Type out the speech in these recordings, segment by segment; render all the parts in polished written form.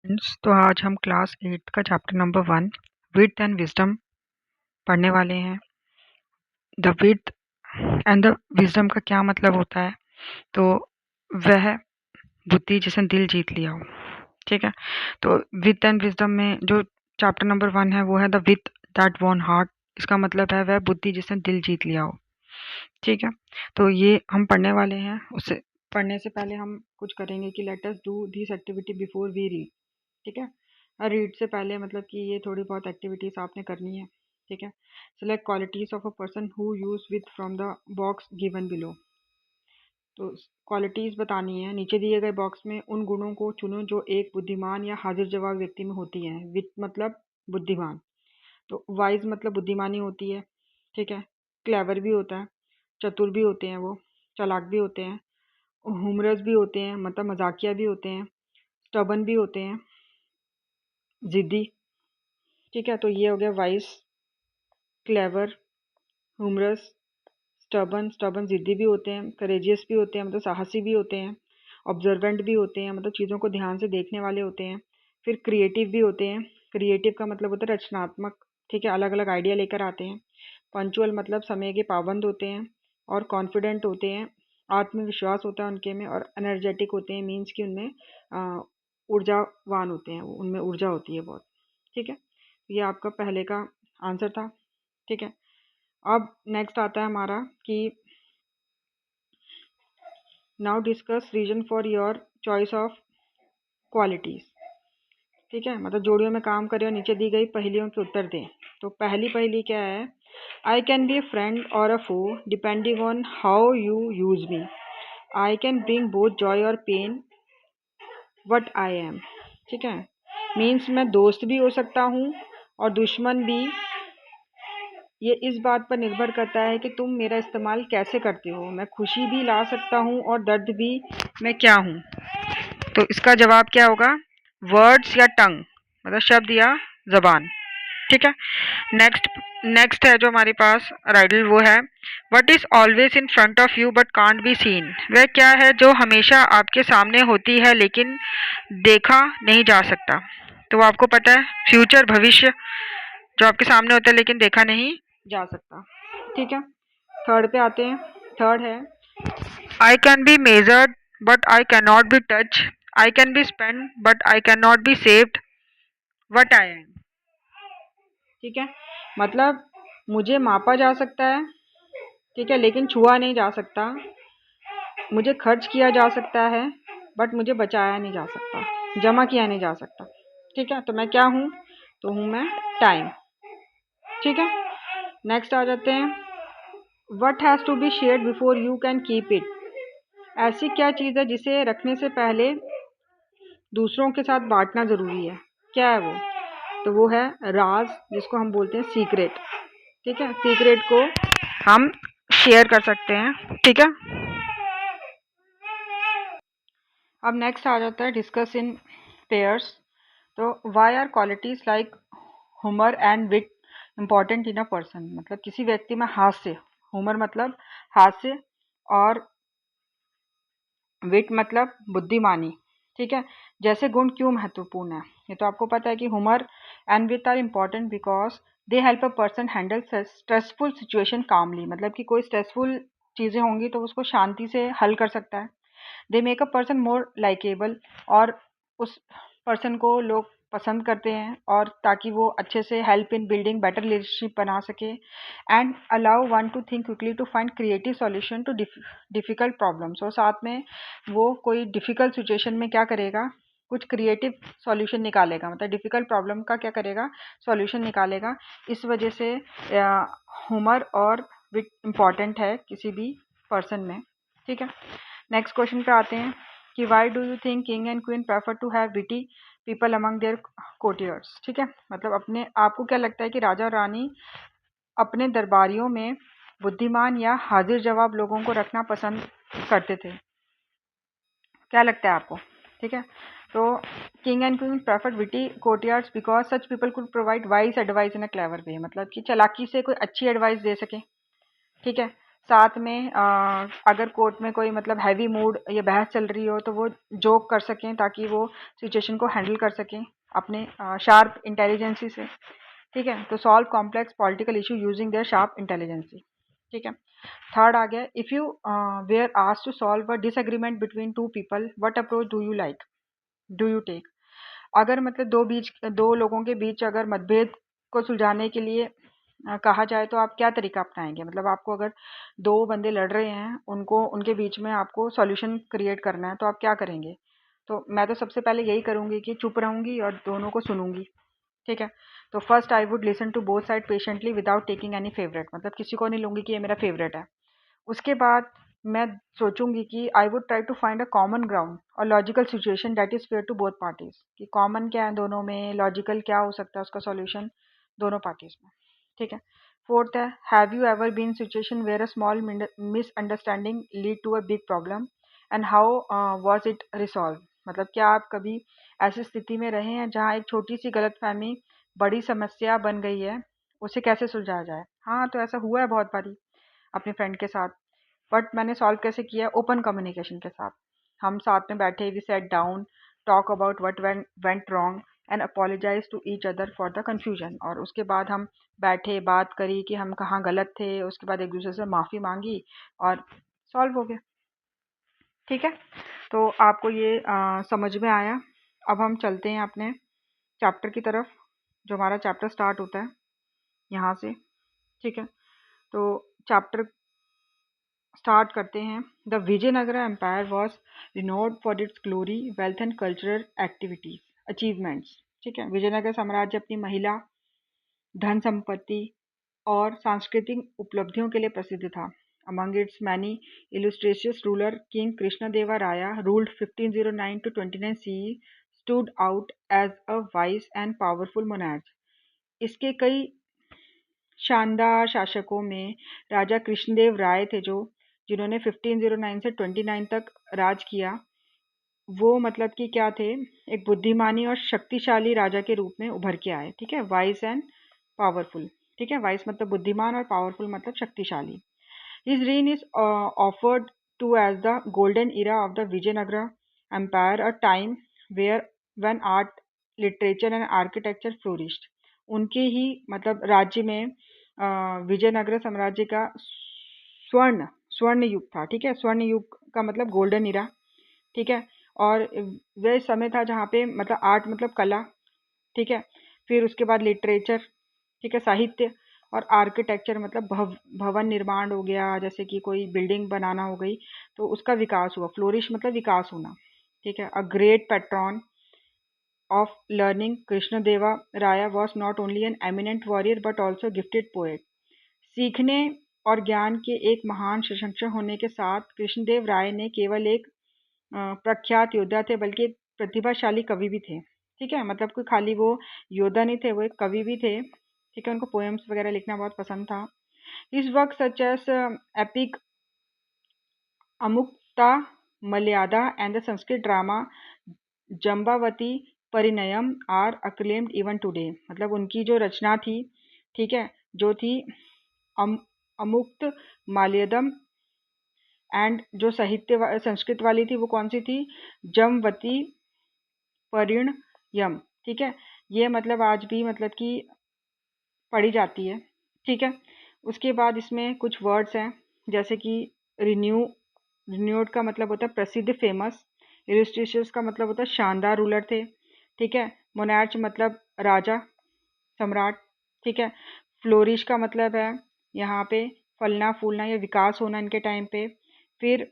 तो आज हम क्लास 8 का chapter number 1 width and wisdom पढ़ने वाले हैं। The width and the wisdom का क्या मतलब होता है? तो वह बुद्धि जिसने दिल जीत लिया हो। ठीक है, तो विथ एंड विजडम में जो चैप्टर नंबर 1 है वो है the with that won heart. इसका मतलब है वह बुद्धि जिसने दिल जीत लिया हो। ठीक है, तो ये हम पढ़ने वाले हैं। उससे पढ़ने से पहले हम कुछ करेंगे कि let us do this activity before we read. ठीक है, रीड से पहले मतलब कि ये थोड़ी बहुत एक्टिविटीज आपने करनी है। ठीक है, select qualities of a person who use with from the box given below. तो क्वालिटीज बतानी है नीचे दिए गए बॉक्स में। उन गुणों को चुनो जो एक बुद्धिमान या हाजिर जवाब व्यक्ति में होती हैं। विथ मतलब बुद्धिमान, तो वाइज मतलब बुद्धिमानी होती है। ठीक है, क्लेवर भी होता है, चतुर भी होते हैं, वो चालाक भी होते हैं, ह्यूमरस भी होते हैं मतलब मजाकिया भी होते हैं, स्टबन भी होते हैं, जिद्दी। ठीक है, तो ये हो गया wise, clever, humorous, stubborn. Stubborn जिद्दी भी होते हैं, करेजियस भी होते हैं मतलब साहसी भी होते हैं, ऑब्जर्वेंट भी होते हैं मतलब चीज़ों को ध्यान से देखने वाले होते हैं। फिर क्रिएटिव भी होते हैं। क्रिएटिव का मतलब होता है रचनात्मक। ठीक है, अलग अलग आइडिया लेकर आते हैं। पंचुअल मतलब समय के पाबंद होते हैं। और कॉन्फिडेंट होते हैं, आत्मविश्वास होता है उनके में। और एनर्जेटिक होते हैं, मीन्स कि उनमें ऊर्जावान होते हैं, उनमें ऊर्जा होती है बहुत। ठीक है, ये आपका पहले का आंसर था। ठीक है, अब नेक्स्ट आता है हमारा कि now discuss reason for your choice of qualities. ठीक है, मतलब जोड़ियों में काम करें और नीचे दी गई पहेलियों के उत्तर दें। तो पहली पहेली क्या है? I can be a friend और a foe depending on how you use me. I can bring both joy और पेन वट आई एम। ठीक है, मीन्स मैं दोस्त भी हो सकता हूँ और दुश्मन भी। ये इस बात पर निर्भर करता है कि तुम मेरा इस्तेमाल कैसे करते हो। मैं खुशी भी ला सकता हूँ और दर्द भी। मैं क्या हूँ? तो इसका जवाब क्या होगा? वर्ड्स या टंग, मतलब शब्द या जबान। ठीक है, नेक्स्ट नेक्स्ट है जो हमारे पास राइडल, वो है what is always in front of you but can't be seen. वह क्या है जो हमेशा आपके सामने होती है लेकिन देखा नहीं जा सकता? तो वो आपको पता है, फ्यूचर, भविष्य, जो आपके सामने होता है लेकिन देखा नहीं जा सकता। ठीक है, थर्ड पे आते हैं। थर्ड है I can be measured but I can not be touch. I can be spend but I can not be saved. What I am. ठीक है, मतलब मुझे मापा जा सकता है, ठीक है, लेकिन छुआ नहीं जा सकता। मुझे खर्च किया जा सकता है बट मुझे बचाया नहीं जा सकता, जमा किया नहीं जा सकता। ठीक है, तो मैं क्या हूँ? तो हूँ मैं टाइम। ठीक है, नेक्स्ट आ जाते हैं। What has to be shared before you can keep it. ऐसी क्या चीज़ है जिसे रखने से पहले दूसरों के साथ बांटना ज़रूरी है? क्या है वो? तो वो है राज, जिसको हम बोलते हैं सीक्रेट। ठीक है, सीक्रेट को हम शेयर कर सकते हैं। ठीक है, अब नेक्स्ट आ जाता है डिस्कस इन पेयर्स। तो why are qualities like humour and wit important in a person. मतलब किसी व्यक्ति में हास्य, ह्यूमर मतलब हास्य, और विट मतलब बुद्धिमानी, ठीक है, जैसे गुण क्यों महत्वपूर्ण है? ये तो आपको पता है कि humour and wit are important because they help a person handle stressful situation calmly. मतलब कि कोई स्ट्रेसफुल चीज़ें होंगी तो उसको शांति से हल कर सकता है। They make a person more likeable, और उस पर्सन को लोग पसंद करते हैं, और ताकि वो अच्छे से help in building better relationship बना सके। And allow one to think quickly to find creative solution to difficult problems. और साथ में वो कोई डिफ़िकल्ट सिचुएशन में क्या करेगा? कुछ क्रिएटिव सॉल्यूशन निकालेगा, मतलब डिफ़िकल्ट प्रॉब्लम का क्या करेगा? सॉल्यूशन निकालेगा। इस वजह से ह्यूमर और विट इम्पॉर्टेंट है किसी भी पर्सन में। ठीक है, नेक्स्ट क्वेश्चन पे आते हैं कि why do you think king and queen prefer to have witty people among their courtiers. ठीक है, मतलब अपने आपको क्या लगता है कि राजा और रानी अपने दरबारियों में बुद्धिमान या हाजिर जवाब लोगों को रखना पसंद करते थे? क्या लगता है आपको? ठीक है, तो king and queen preferred witty courtiers because such people could provide wise advice in a clever way. मतलब कि चालाकी से कोई अच्छी एडवाइस दे सके। ठीक है, साथ में अगर कोर्ट में कोई मतलब हैवी मूड या बहस चल रही हो तो वो जोक कर सकें ताकि वो सिचुएशन को हैंडल कर सकें अपने शार्प इंटेलिजेंसी से। ठीक है, तो solve complex political issue using their sharp intelligence. ठीक है, थर्ड आ गया, if you were asked to solve a disagreement between two people, what approach do you like, do you take. अगर मतलब दो लोगों के बीच अगर मतभेद को सुलझाने के लिए कहा जाए तो आप क्या तरीका अपनाएंगे। मतलब आपको अगर दो बंदे लड़ रहे हैं, उनको उनके बीच में आपको सॉल्यूशन क्रिएट करना है, तो आप क्या करेंगे। तो मैं तो सबसे पहले यही करूँगी कि चुप रहूँगी और दोनों को सुनूंगी। ठीक है, तो first I would listen to both side patiently without taking any favourite, मतलब किसी को नहीं लूँगी कि ये मेरा फेवरेट है। उसके बाद मैं सोचूंगी कि I would try to find a common ground और logical situation that is fair to both parties, कि कॉमन क्या है दोनों में, लॉजिकल क्या हो सकता है उसका सॉल्यूशन दोनों पार्टीज में। ठीक है, फोर्थ है, have you ever been situation where a small misunderstanding lead to a big problem and how was it resolve. मतलब क्या आप कभी ऐसी स्थिति में रहे हैं जहाँ एक छोटी सी गलतफहमी बड़ी समस्या बन गई है, उसे कैसे सुलझाया जाए। हाँ, तो ऐसा हुआ है बहुत बारी अपने फ्रेंड के साथ। बट मैंने सॉल्व कैसे किया, ओपन कम्युनिकेशन के साथ। हम साथ में बैठे, we set down, talk about what went wrong and apologise to each other for the confusion. और उसके बाद हम बैठे, बात करी कि हम कहाँ गलत थे, उसके बाद एक दूसरे से माफ़ी मांगी और सॉल्व हो गया। ठीक है, तो आपको ये समझ में आया। अब हम चलते हैं अपने चैप्टर की तरफ, जो हमारा चैप्टर स्टार्ट होता है यहाँ से। ठीक है, तो चैप्टर स्टार्ट करते हैं। The Vijayanagara empire was renowned for its glory, wealth and cultural activities achievements. ठीक है, विजयनगर साम्राज्य अपनी महिला, धन संपत्ति और सांस्कृतिक उपलब्धियों के लिए प्रसिद्ध था। Among its many illustrious ruler, King Krishnadeva ruled 1509 to 29 CE, stood out as a wise and powerful monarch. इसके कई शानदार शासकों में राजा कृष्णदेव राय थे, जो जिन्होंने 1509 से 29 तक राज किया। वो मतलब कि क्या थे, एक बुद्धिमानी और शक्तिशाली राजा के रूप में उभर के आए। ठीक है, वाइस एंड पावरफुल। ठीक है, वाइस मतलब बुद्धिमान और पावरफुल मतलब शक्तिशाली। His reign is offered to as the golden era of the Vijayanagara Empire, a time where when art, literature and architecture flourished. उनके ही मतलब राज्य में विजयनगर साम्राज्य का स्वर्ण स्वर्ण युग था। ठीक है, स्वर्ण युग का मतलब गोल्डन इरा। ठीक है, और वह समय था जहाँ पे मतलब आर्ट मतलब कला। ठीक है, फिर उसके बाद लिटरेचर, ठीक है, साहित्य, और आर्किटेक्चर मतलब भवन निर्माण हो गया, जैसे कि कोई बिल्डिंग बनाना हो गई, तो उसका विकास हुआ। फ्लोरिश मतलब विकास होना। ठीक है, a great patron of learning, Krishnadeva Raya was not only an eminent warrior but also gifted poet. सीखने और ज्ञान के एक महान संरक्षक होने के साथ कृष्णदेव राय ने केवल एक प्रख्यात योद्धा थे, बल्कि एक प्रतिभाशाली कवि भी थे। ठीक है, मतलब कोई खाली वो योद्धा नहीं थे, वो एक कवि भी थे। ठीक है, उनको पोएम्स वगैरह लिखना बहुत पसंद था। His work such as epic Amuktamalyada and the Sanskrit drama Jambavati Parinayam are acclaimed even today. मतलब उनकी जो रचना थी, ठीक है, जो थी अमुक्त माल्यदम, एंड जो साहित्य संस्कृत वाली थी वो कौन सी थी, जमवती परिणयम। ठीक है, ये मतलब आज भी मतलब कि पढ़ी जाती है। ठीक है, उसके बाद इसमें कुछ वर्ड्स हैं, जैसे कि रिन्यू, रिन्यूड का मतलब होता है प्रसिद्ध, फेमस। इलिस्ट्रेशियस का मतलब होता है शानदार रूलर थे। ठीक है, मोनार्च मतलब राजा, सम्राट। ठीक है, फ्लोरिश का मतलब है यहाँ पे फलना फूलना या विकास होना इनके टाइम पे। फिर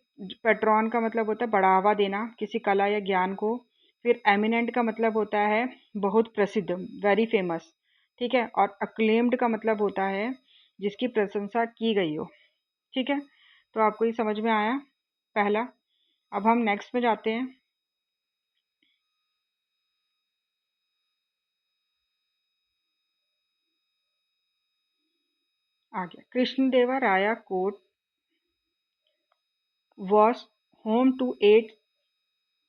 पेट्रॉन का मतलब होता है बढ़ावा देना किसी कला या ज्ञान को। फिर एमिनेंट का मतलब होता है बहुत प्रसिद्ध, वेरी फेमस। ठीक है, और अक्लेम्ड का मतलब होता है जिसकी प्रशंसा की गई हो। ठीक है, तो आपको ये समझ में आया पहला। अब हम नेक्स्ट में जाते हैं। आगे, कृष्णदेवा राया court was home to 8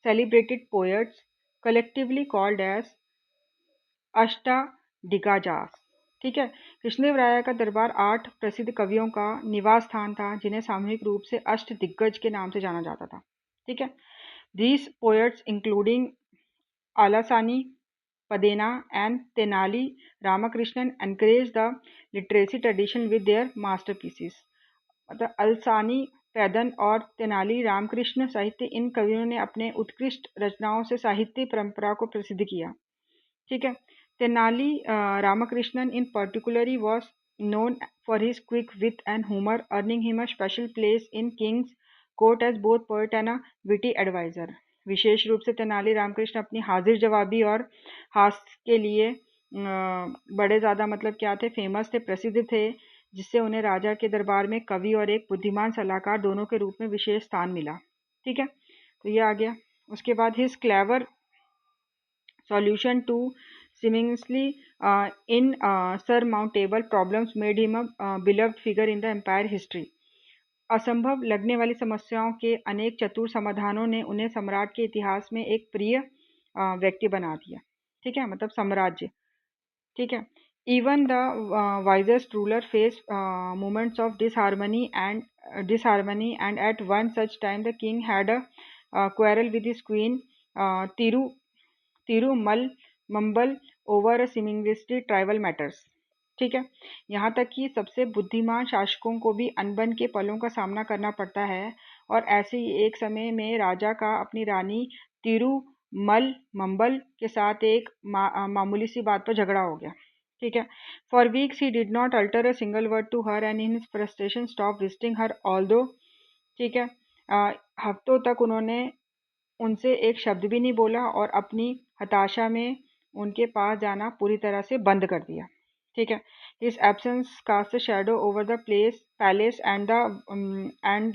celebrated poets collectively called as Ashtadiggajars. ठीक है। कृष्णदेवराय का दरबार 8 प्रसिद्ध कवियों का निवास स्थान था, जिन्हें सामूहिक रूप से अष्ट दिग्गज के नाम से जाना जाता था। ठीक है। These poets, including Alasani, Padena, and Tenali Ramakrishnan, encouraged the literary tradition with their masterpieces. मतलब अलसानी, पैदन और तेनाली रामकृष्ण साहित्य, इन कवियों ने अपने उत्कृष्ट रचनाओं से साहित्य परंपरा को प्रसिद्ध किया। ठीक है। Tenali Ramakrishnan in particularly was known for his quick wit and humor, earning him a special place in King's Court as both poet and a witty advisor. विशेष रूप से तेनाली रामकृष्ण अपनी हाजिर जवाबी और हास्य के लिए बड़े ज़्यादा मतलब क्या थे, फेमस थे, प्रसिद्ध थे, जिससे उन्हें राजा के दरबार में कवि और एक बुद्धिमान सलाहकार दोनों के रूप में विशेष स्थान मिला। ठीक है। तो ये आ गया। उसके बाद his clever solution to seemingly insurmountable problems made him a beloved figure in the empire history. असंभव लगने वाली समस्याओं के अनेक चतुर समाधानों ने उन्हें सम्राट के इतिहास में एक प्रिय व्यक्ति बना दिया। ठीक है, मतलब साम्राज्य। ठीक है। Even the wisest ruler faced moments of disharmony, and at one such time the king had a quarrel with his queen Tirumala Mambal over seemingly tribal matters. ठीक है। यहाँ तक कि सबसे बुद्धिमान शासकों को भी अनबन के पलों का सामना करना पड़ता है, और ऐसे ही एक समय में राजा का अपनी रानी तिरुमल मंबल के साथ एक मामूली सी बात पर झगड़ा हो गया। ठीक है। For weeks he did not alter a single word to her and in his frustration stop visiting her although. ठीक है। हफ्तों तक उन्होंने उनसे एक शब्द भी नहीं बोला और अपनी हताशा में उनके पास जाना पूरी तरह से बंद कर दिया। ठीक है। His absence cast a shadow over the palace, and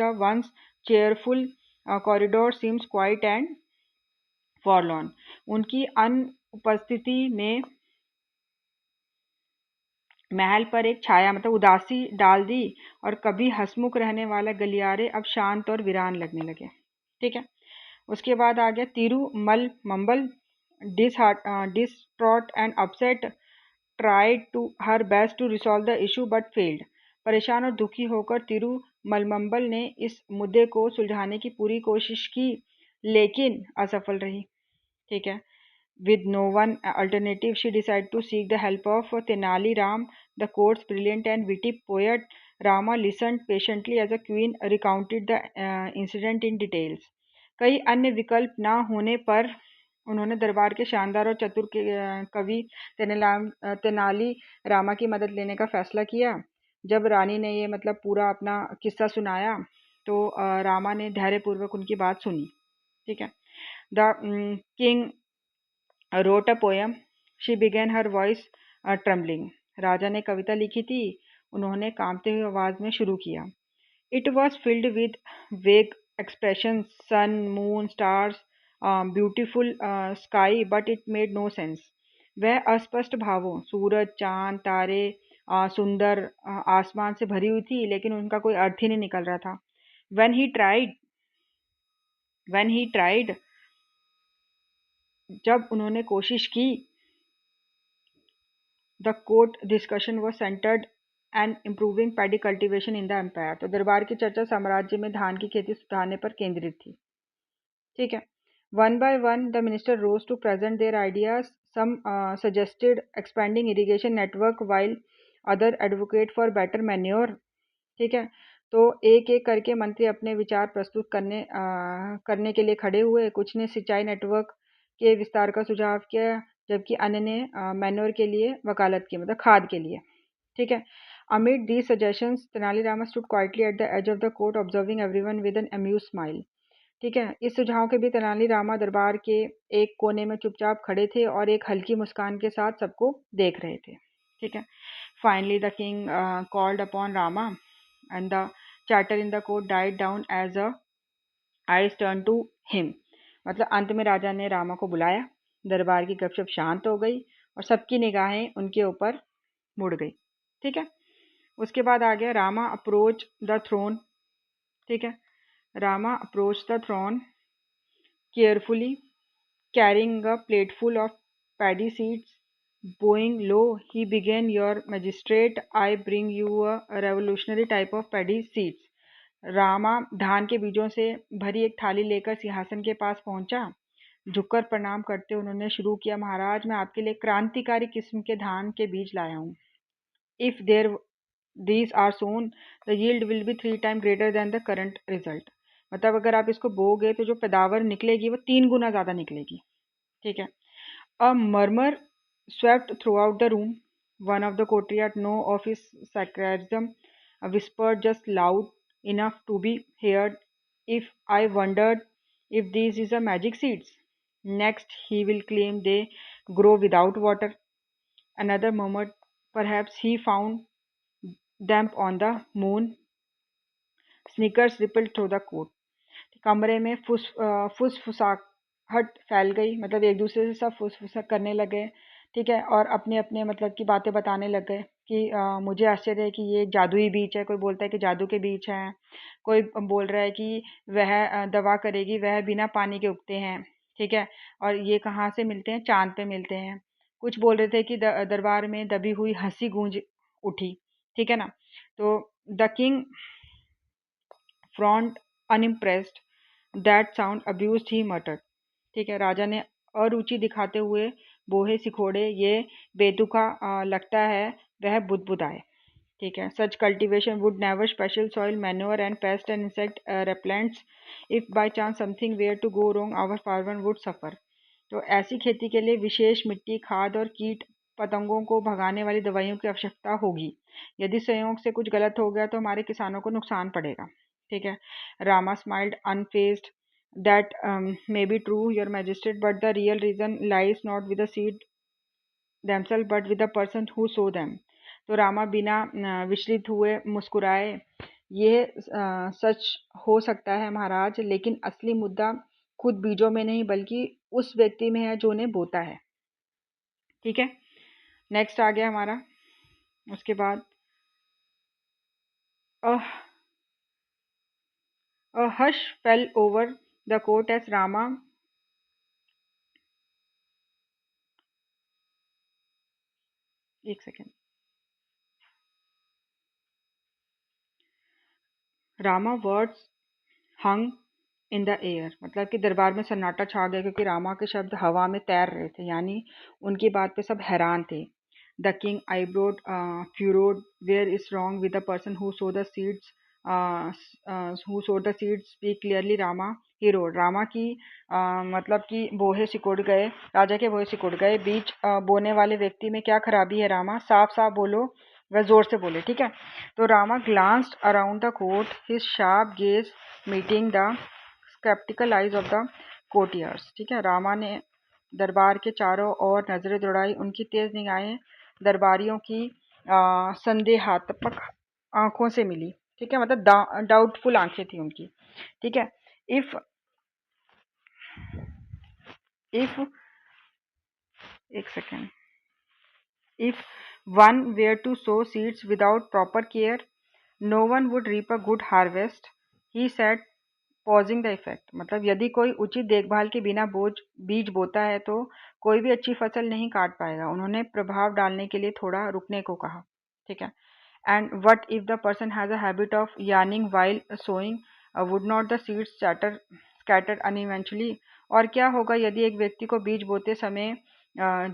the once cheerful corridor seems quiet and forlorn. उनकी अनुपस्थिति ने महल पर एक छाया मतलब उदासी डाल दी, और कभी हंसमुख रहने वाला गलियारे अब शांत और वीरान लगने लगे। ठीक है। उसके बाद आ गया Tirumala Mambal, distraught and upset, tried to her best to resolve the issue but failed. परेशान और दुखी होकर तिरुमलमंबल ने इस मुद्दे को सुलझाने की पूरी कोशिश की, लेकिन असफल रही। ठीक है। With no one alternative, she decided to seek the help of Tenali Ram, the court's brilliant and witty poet. Rama listened patiently as the queen recounted the incident in details. कई अन्य विकल्प न होने पर उन्होंने दरबार के शानदार और चतुर कवि तेनाली रामा की मदद लेने का फैसला किया। जब रानी ने ये मतलब पूरा अपना किस्सा सुनाया, तो रामा ने धैर्यपूर्वक उनकी बात सुनी। ठीक है। The king wrote a poem. She began, her voice trembling. राजा ने कविता लिखी थी, उन्होंने कांपते हुए आवाज में शुरू किया। It was filled with vague expressions, sun, moon, stars, beautiful sky, but it made no sense. वह अस्पष्ट भावों, सूरज, चांद, तारे, सुंदर आसमान से भरी हुई थी, लेकिन उनका कोई अर्थ ही नहीं निकल रहा था। When he tried, जब उन्होंने कोशिश की, the court discussion was centered and improving paddy cultivation in the empire. तो दरबार की चर्चा साम्राज्य में धान की खेती सुधारने पर केंद्रित थी। ठीक है। One by one, the minister rose to present their ideas. Some suggested expanding irrigation network, while other advocate for better manure. ठीक है। तो एक एक करके मंत्री अपने विचार प्रस्तुत करने के लिए खड़े हुए। कुछ ने सिंचाई नेटवर्क के विस्तार का सुझाव किया, जबकि अन्य ने मैन्योर के लिए वकालत की, मतलब खाद के लिए। ठीक है। Amid these suggestions, Tenali Rama stood quietly at the edge of the court, observing everyone with an amused smile. ठीक है। इस सुझाव के भी तेनाली रामा दरबार के एक कोने में चुपचाप खड़े थे और एक हल्की मुस्कान के साथ सबको देख रहे थे। ठीक है। Finally, the king called upon Rama, and the chatter in the court died down as the eyes turned to him. मतलब अंत में राजा ने रामा को बुलाया, दरबार की गपशप शांत हो गई और सबकी निगाहें उनके ऊपर मुड़ गई। ठीक है। उसके बाद आ गया रामा अप्रोच द थ्रोन। ठीक है। Rama approach the throne carefully, carrying a plateful of paddy seeds. Bowing low, he began, "Your Magistrate, I bring you a revolutionary type of paddy seeds." Rama धान के बीजों से भरी एक थाली लेकर सिंहासन के पास पहुंचा। झुककर प्रणाम करते उन्होंने शुरू किया, "महाराज, मैं आपके लिए क्रांतिकारी किस्म के धान के बीज लाया हूँ। If these are sown, the yield will be 3 times greater than the current result." मतलब अगर आप इसको बोओगे तो जो पैदावार निकलेगी वो 3 गुना ज़्यादा निकलेगी। ठीक है। A murmur swept throughout the room. One of the courtiers, know of his sarcasm, whispered just loud enough to be heard, "If I wondered if these is a magic seeds. Next, he will claim they grow without water." Another murmured, "Perhaps he found them on the moon." Sneakers rippled through the court. कमरे में फुसफुसाहट फैल गई, मतलब एक दूसरे से सब फुसफुसा करने लगे। ठीक है, और अपने अपने मतलब की बातें बताने लग गए कि मुझे आश्चर्य है कि ये जादुई बीज है। कोई बोलता है कि जादू के बीज हैं, कोई बोल रहा है कि वह दवा करेगी, वह बिना पानी के उगते हैं। ठीक है, और ये कहाँ से मिलते हैं? चांद पे मिलते हैं। कुछ बोल रहे थे कि दरबार में दबी हुई हंसी गूंज उठी। ठीक है ना। तो the king front unimpressed, "that sound abused," ही मटर्ड। ठीक है, राजा ने अरुचि दिखाते हुए बोहे सिकोड़े, "ये बेतुका लगता है।" वह बुदबुदाए। ठीक है, "such cultivation would never special soil manure and pest and insect repellents. If by chance something were to go wrong our farmer would suffer." तो ऐसी खेती के लिए विशेष मिट्टी, खाद और कीट पतंगों को भगाने वाली दवाइयों की आवश्यकता होगी। यदि संयोग से कुछ गलत हो गया तो हमारे किसानों को नुकसान पड़ेगा। ठीक है। Rama smiled unfazed, "That may be true, your majesty, but the real reason lies not with the seed themselves but with the person who sow them." तो रामा बिना विचलित हुए मुस्कुराए, "यह सच हो सकता है महाराज, लेकिन असली मुद्दा खुद बीजों में नहीं बल्कि उस व्यक्ति में है जो उन्हें बोता है।" ठीक है, नेक्स्ट आ गया हमारा। उसके बाद a hush fell over the court as Rama एक second Rama words hung in the air, मतलब कि दरबार में सन्नाटा छा गया क्योंकि रामा के शब्द हवा में तैर रहे थे, यानी उनकी बात पे सब हैरान थे। The king eyebrows furrowed, "where is wrong with the person who sow the seeds, speak clearly Rama," he roared. Rama की मतलब कि बोहे सिकुड़ गए, राजा के बोहे सिकुड़ गए, "बीज बोने वाले व्यक्ति में क्या खराबी है रामा? साफ साफ बोलो।" वह जोर से बोले। ठीक है, तो Rama glanced around the court, his sharp gaze meeting the sceptical eyes of the courtiers. ठीक है, रामा ने दरबार के चारों ओर नजरें दौड़ाई, उनकी तेज निगाहें दरबारियों की संदेहात्मक आंखों से मिली। ठीक है, मतलब डाउटफुल आंखें थी उनकी। ठीक है, इफ इफ एक second if one were to sow seeds without proper care, no one would reap a good harvest, he said, pausing the effect। मतलब यदि कोई उचित देखभाल के बिना बीज बोता है तो कोई भी अच्छी फसल नहीं काट पाएगा। उन्होंने प्रभाव डालने के लिए थोड़ा रुकने को कहा। ठीक है, and what if the person has a habit of yarning while sowing, would not the seeds scattered unevenly? और क्या होगा यदि एक व्यक्ति को बीज बोते समय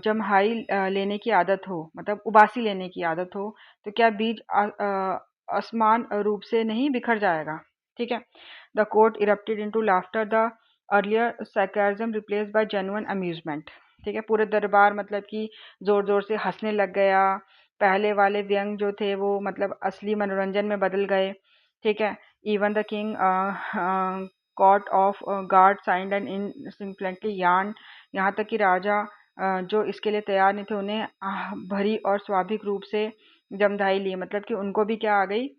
जम्हाई लेने की आदत हो, मतलब उबासी लेने की आदत हो, तो क्या बीज असमान रूप से नहीं बिखर जाएगा? ठीक है, the court erupted into laughter, the earlier sarcasm replaced by genuine amusement। ठीक है, पूरे दरबार मतलब कि जोर जोर से हंसने लग गया। पहले वाले व्यंग जो थे वो मतलब असली मनोरंजन में बदल गए। ठीक है, even the king caught off guard sighed and incidentally यार्न, यहाँ तक कि राजा जो इसके लिए तैयार नहीं थे उन्हें भरी और स्वाभाविक रूप से जमधाई ली, मतलब कि उनको भी क्या आ गई,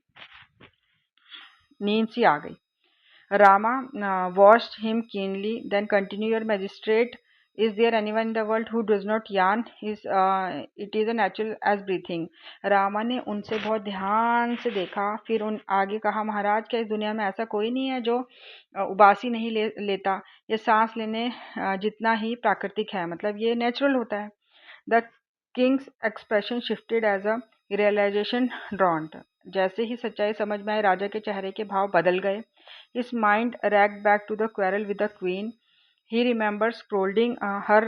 नींद सी आ गई। Rama watched him keenly, then continued, "Your magistrate, is there anyone in the world who does not yarn? It is as natural as breathing." Rama ने उनसे बहुत ध्यान से देखा, फिर आगे कहा, "महाराज, क्या इस दुनिया में ऐसा कोई नहीं है जो उबासी नहीं लेता? ये सांस लेने जितना ही प्राकृतिक है, मतलब ये नेचुरल होता है। The king's expression shifted as a realisation dawned. जैसे ही सच्चाई समझ में आई, राजा के चेहरे के भाव बदल गए। His mind raced back to the quarrel with the queen. He remembers scolding her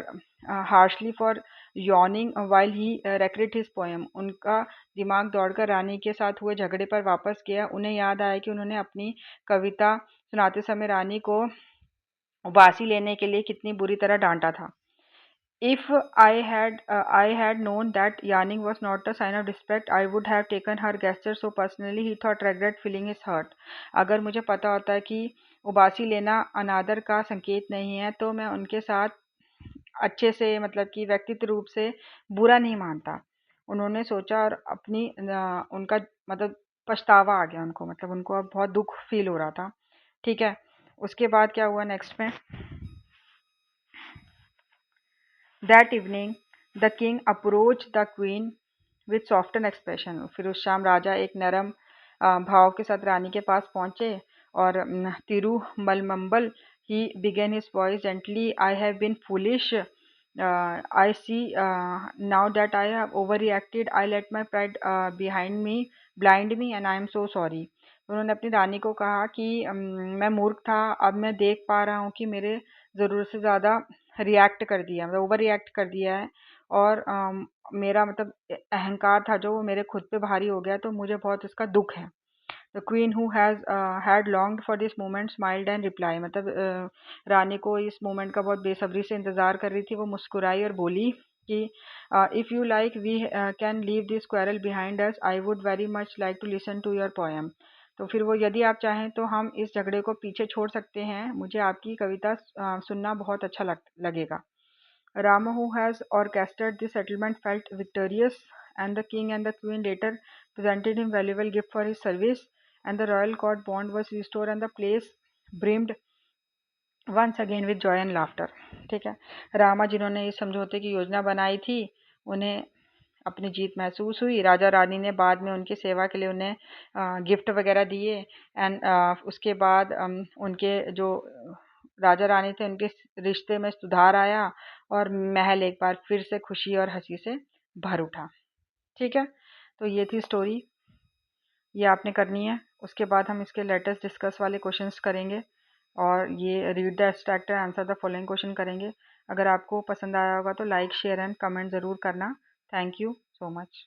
harshly for yawning while he recorded his poem. उनका दिमाग दौड़कर रानी के साथ हुए झगड़े पर वापस गया। उन्हें याद आया कि उन्होंने अपनी कविता सुनाते समय रानी को उबासी लेने के लिए कितनी बुरी तरह डांटा था। If I had known that yawning was not a sign of respect, I would have taken her gesture so personally. He thought regret feeling his hurt. अगर मुझे पता होता कि उबासी लेना अनादर का संकेत नहीं है, तो मैं उनके साथ अच्छे से, मतलब कि व्यक्तित्व रूप से बुरा नहीं मानता। उन्होंने सोचा और अपनी उनका मतलब पछतावा आ गया उनको, मतलब उनको अब बहुत दुख फील हो रहा था। ठीक है, उसके बाद क्या हुआ नेक्स्ट में? That evening, the king approached the queen with softened expression. फिर उस शाम राजा एक नरम भाव के साथ रानी के पास पहुंचे और तिरुमलम्बल he began his voice gently. I have been foolish. I see now that I have overreacted. I let my pride behind me blind me and I am so sorry. उन्होंने अपनी रानी को कहा कि मैं मूर्ख था, अब मैं देख पा रहा हूँ कि मेरे ज़रूरत से ज़्यादा रिएक्ट कर दिया, मतलब ओवर रिएक्ट कर दिया है और मेरा मतलब अहंकार था जो वो मेरे खुद पे भारी हो गया, तो मुझे बहुत इसका दुख है। The queen who has had longed for this moment smiled and reply. मतलब रानी को इस मोमेंट का बहुत बेसब्री से इंतज़ार कर रही थी। वो मुस्कुराई और बोली कि if you like we can leave this quarrel behind us. I would very much like to listen to your poem. तो फिर वो, यदि आप चाहें तो हम इस झगड़े को पीछे छोड़ सकते हैं, मुझे आपकी कविता सुनना बहुत अच्छा लगेगा। Rama, who has orchestrated this settlement, felt victorious, and the king and the queen later presented him valuable gift for his service, and the royal court bond was restored, and the place brimmed once again with joy and laughter. ठीक है, रामा जिन्होंने इस समझौते की योजना बनाई थी, उन्हें अपनी जीत महसूस हुई। राजा रानी ने बाद में उनकी सेवा के लिए उन्हें गिफ्ट वगैरह दिए एंड उसके बाद उनके जो राजा रानी थे उनके रिश्ते में सुधार आया और महल एक बार फिर से खुशी और हंसी से भर उठा। ठीक है, तो ये थी स्टोरी, ये आपने करनी है। उसके बाद हम इसके लेटेस्ट डिस्कस वाले क्वेश्चंस करेंगे और ये read the abstract and answer the following question करेंगे। अगर आपको पसंद आया होगा तो लाइक शेयर एंड कमेंट ज़रूर करना। Thank you so much.